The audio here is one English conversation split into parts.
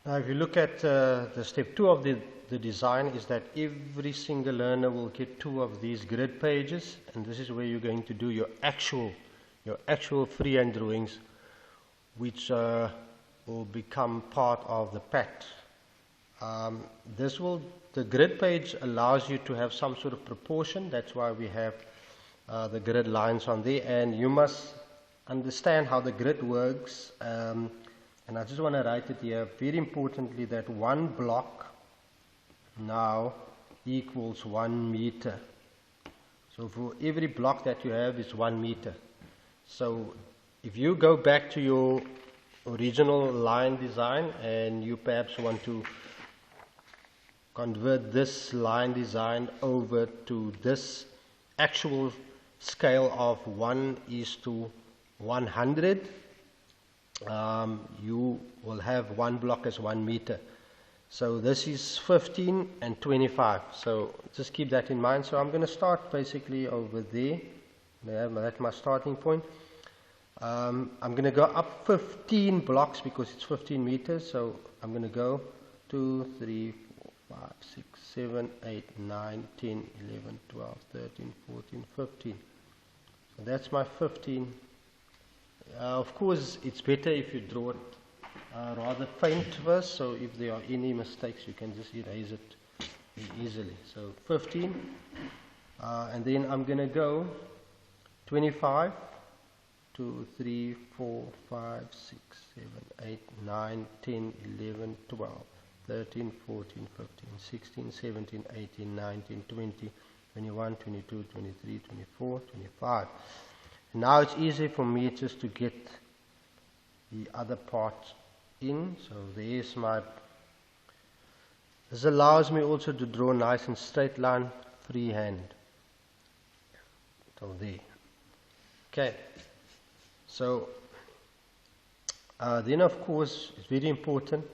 Now if you look at the step 2 of the design is that every single learner will get 2 of these grid pages, and this is where you're going to do your actual freehand drawings, which will become part of the PAT. The grid page allows you to have some sort of proportion. That's why we have the grid lines on there, and you must understand how the grid works. And I just want to write it here very importantly, that one block now equals 1 meter. So for every block that you have is 1 meter. So if you go back to your original line design and you perhaps want to convert this line design over to this actual scale of 1:100, you will have one block as 1 meter. So this is 15 and 25. So just keep that in mind. So I'm going to start basically over there. That's my starting point. I'm going to go up 15 blocks because it's 15 meters. So I'm going to go 2, 3, 4, 5, 6, 7, 8, 9, 10, 11, 12, 13, 14, 15. So that's my 15. Of course, it's better if you draw it rather faint first, so if there are any mistakes you can just erase it easily. So 15, and then I'm going to go 25, 2, 3, 4, 5, 6, 7, 8, 9, 10, 11, 12, 13, 14, 15, 16, 17, 18, 19, 20, 21, 22, 23, 24, 25. Now it's easy for me just to get the other part in. So there's my, this allows me also to draw nice and straight line freehand. So there. Okay. So then of course it's very important,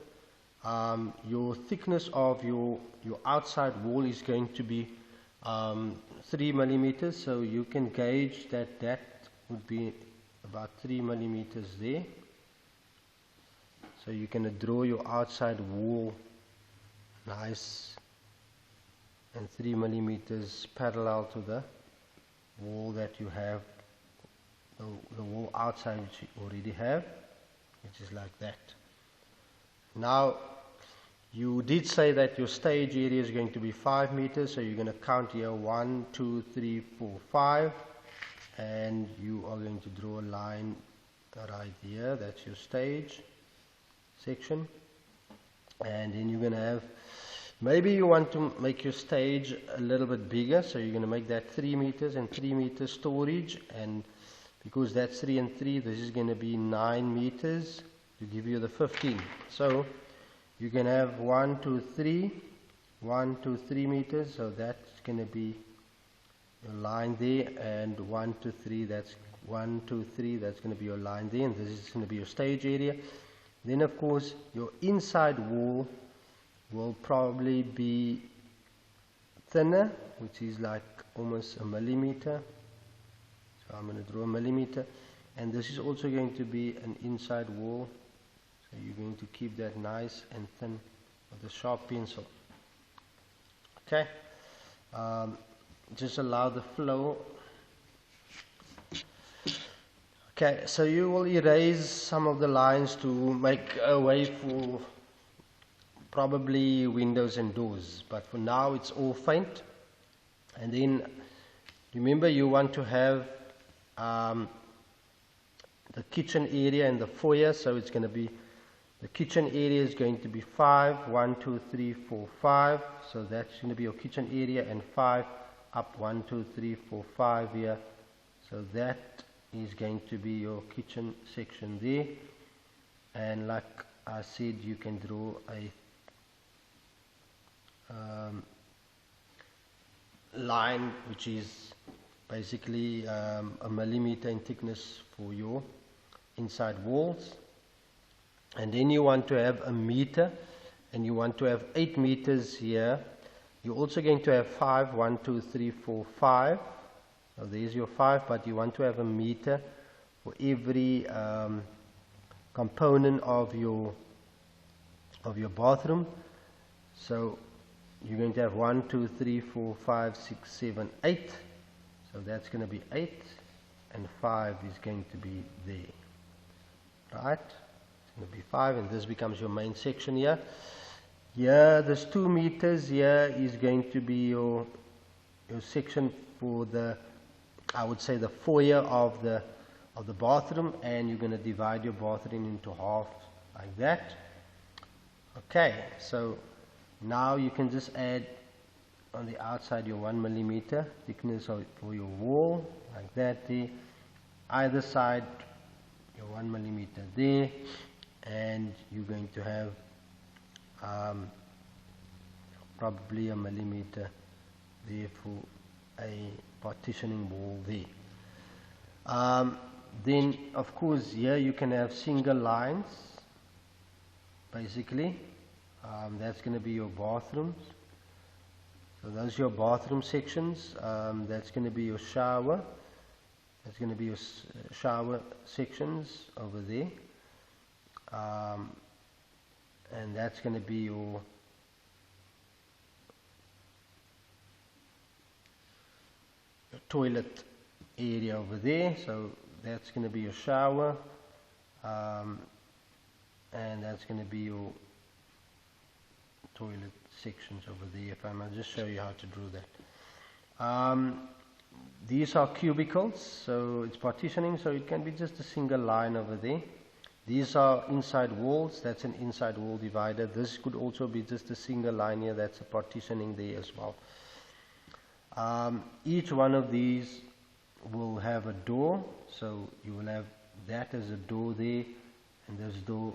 your thickness of your outside wall is going to be 3 millimeters. So you can gauge that would be about 3 millimeters there. So you can draw your outside wall nice and 3 millimeters parallel to the wall that you have, the wall outside which you already have, which is like that. Now you did say that your stage area is going to be 5 meters, so you're going to count here 1, 2, 3, 4, 5. And you are going to draw a line right here. That's your stage section. And then you're going to have, maybe you want to make your stage a little bit bigger, so you're going to make that 3 meters and 3 meters storage, and because that's 3 and 3, this is going to be 9 meters to give you the 15. So you can have 1, 2, 3, 1, 2, 3 meters, so that's going to be your line there, and 1, 2, 3, that's 1, 2, 3, that's going to be your line there, and this is going to be your stage area. Then of course your inside wall will probably be thinner, which is like almost a millimeter. So I'm going to draw a millimeter, and this is also going to be an inside wall, so you're going to keep that nice and thin with a sharp pencil. Okay. Just allow the flow. Okay, so you will erase some of the lines to make a way for probably windows and doors, but for now it's all faint. And then remember, you want to have the kitchen area and the foyer, so it's going to be, the kitchen area is going to be 5, 1, 2, 3, 4, 5, so that's going to be your kitchen area, and 5 up, 1, 2, 3, 4, 5 here. So that is going to be your kitchen section there. And like I said, you can draw a line which is basically a millimeter in thickness for your inside walls. And then you want to have a meter, and you want to have 8 meters here. You're also going to have 5, 1, 2, 3, 4, 5. So there's your 5, but you want to have a meter for every component of your of your bathroom. So you're going to have 1, 2, 3, 4, 5, 6, 7, 8. So that's going to be 8, and 5 is going to be there. Right? It's going to be 5, and this becomes your main section here. Here, this 2 meters here is going to be your section for the, I would say, the foyer of the bathroom, and you're going to divide your bathroom into half like that. Okay, so now you can just add on the outside your 1 millimeter thickness for your wall like that there. Either side your 1 millimeter there, and you're going to have probably a millimeter there for a partitioning wall there. Then of course here you can have single lines basically. That's going to be your bathrooms. So those are your bathroom sections. That's going to be your shower. That's going to be your shower sections over there. And that's going to be your toilet area over there. So that's going to be your shower, and that's going to be your toilet sections over there. If I might just show you how to draw that. These are cubicles, so it's partitioning, so it can be just a single line over there. These are inside walls, that's an inside wall divider. This could also be just a single line here, that's a partitioning there as well. Each one of these will have a door, so you will have that as a door there, and this door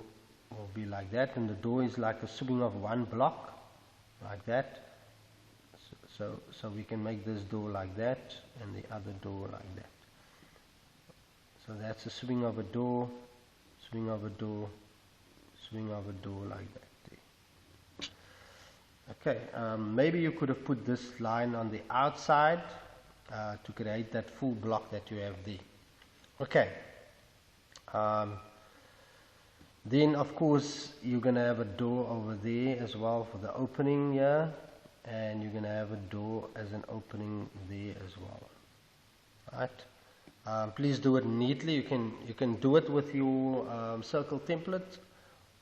will be like that, and the door is like a swing of one block like that. So we can make this door like that and the other door like that. So that's a swing of a door, swing of a door, swing of a door like that. Okay, maybe you could have put this line on the outside to create that full block that you have there. Okay. Then of course you're going to have a door over there as well for the opening here, and you're going to have a door as an opening there as well. Right? Please do it neatly. You can do it with your circle template,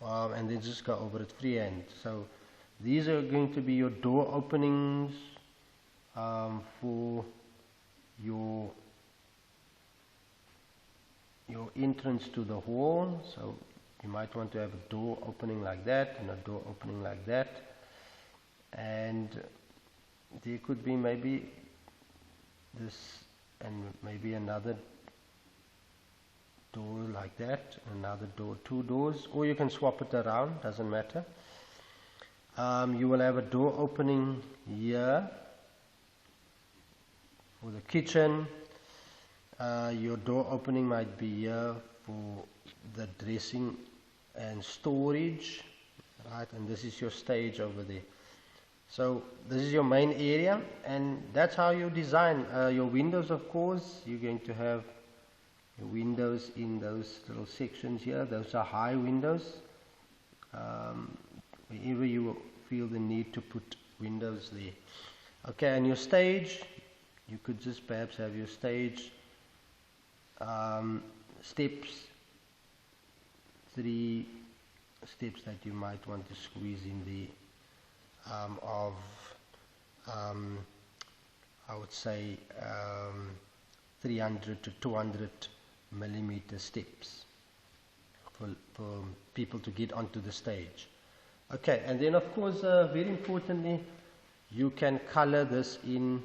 and then just go over it freehand. So these are going to be your door openings for your entrance to the hall. So you might want to have a door opening like that and a door opening like that, and there could be maybe this and maybe another door like that, another door, 2 doors, or you can swap it around, doesn't matter. You will have a door opening here for the kitchen. Your door opening might be here for the dressing and storage, right? And this is your stage over there. So this is your main area, and that's how you design your windows. Of course, you're going to have your windows in those little sections here. Those are high windows. Wherever you feel the need to put windows there. Okay, and your stage, you could just perhaps have your stage steps, 3 steps that you might want to squeeze in the I would say 300 to 200 millimeter steps for people to get onto the stage. Okay, and then of course very importantly, you can color this in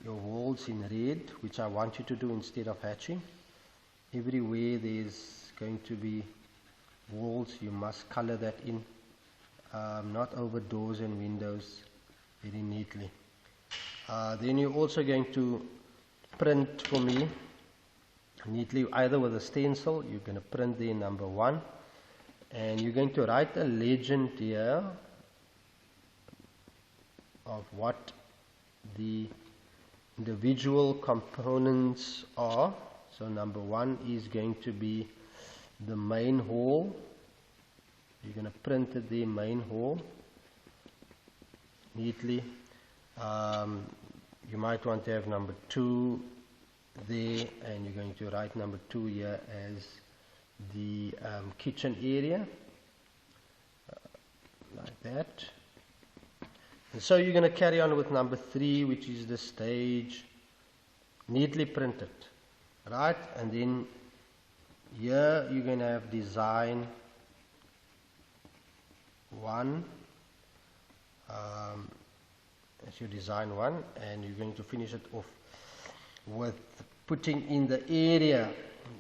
your walls in red, which I want you to do instead of hatching. Everywhere there's going to be walls, you must color that in, not over doors and windows, very neatly. Then you're also going to print for me neatly, either with a stencil. You're going to print the number 1, and you're going to write a legend here of what the individual components are. So number 1 is going to be the main hall. You're going printed the main hall neatly. You might want to have number 2 there, and you're going to write number 2 here as the kitchen area, like that. And so you're going to carry on with number 3, which is the stage, neatly printed, right? And then here you're going to have design 1, as your design 1, and you're going to finish it off with putting in the area.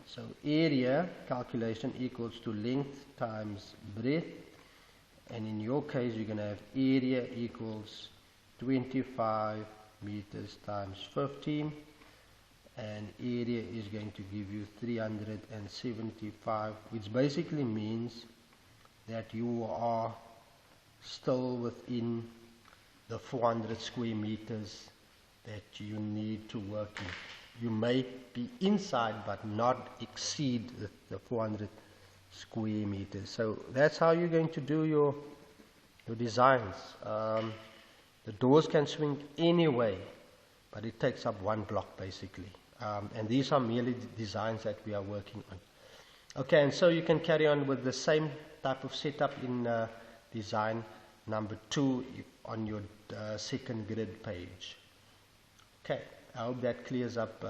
So area calculation equals to length times breadth, and in your case you're going to have area equals 25 meters times 15, and area is going to give you 375, which basically means that you are still within the 400 square meters that you need to work in. You may be inside but not exceed the 400 square meters. So that's how you're going to do your designs. The doors can swing any way, but it takes up 1 block basically. And these are merely designs that we are working on. Okay, and so you can carry on with the same type of setup in design number 2 on your second grid page. Okay, I hope that clears up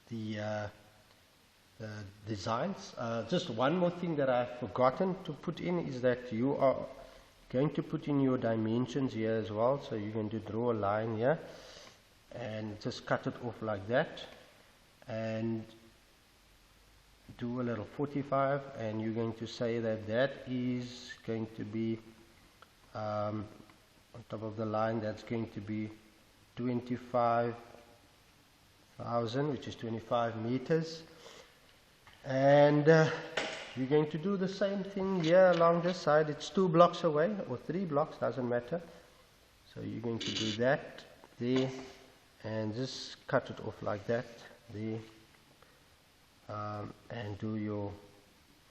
the designs. Just one more thing that I've forgotten to put in is that you are going to put in your dimensions here as well. So you're going to draw a line here and just cut it off like that, and do a little 45, and you're going to say that that is going to be on top of the line, that's going to be 25,000, which is 25 meters. And you're going to do the same thing here along this side. It's 2 blocks away, or 3 blocks, doesn't matter. So you're going to do that there, and just cut it off like that there, and do your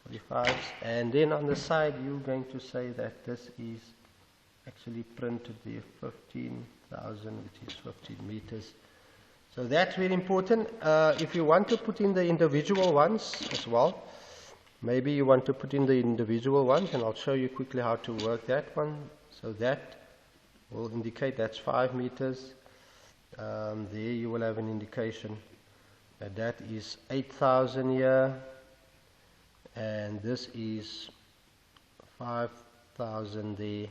45s. And then on the side you're going to say that this is actually printed there 15,000, which is 15 meters. So that's very important. If you want to put in the individual ones as well, maybe you want to put in the individual ones, and I'll show you quickly how to work that one. So that will indicate that's 5 meters. There you will have an indication that that is 8,000 here, and this is 5,000 there.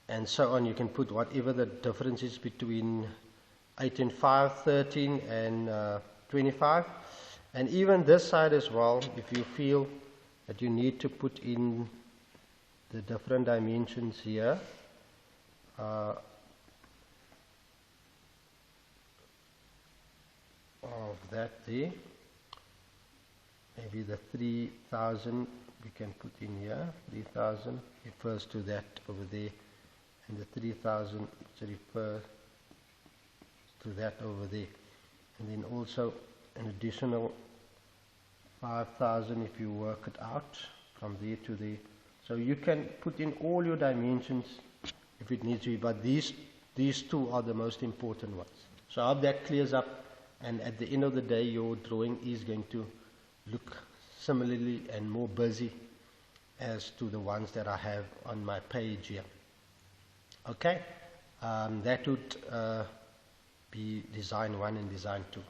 And so on. You can put whatever the difference is between 8 and 5, 13 and 25. And even this side as well, if you feel that you need to put in the different dimensions here, of that there, maybe the 3,000 we can put in here. 3,000 refers to that over there, and the 3,000 refers to that over there, and then also an additional 5,000 if you work it out from there to there. So you can put in all your dimensions if it needs to be, but these 2 are the most important ones. So I hope that clears up, and at the end of the day your drawing is going to look similarly and more busy as to the ones that I have on my page here. Okay, that would be design 1 and design 2.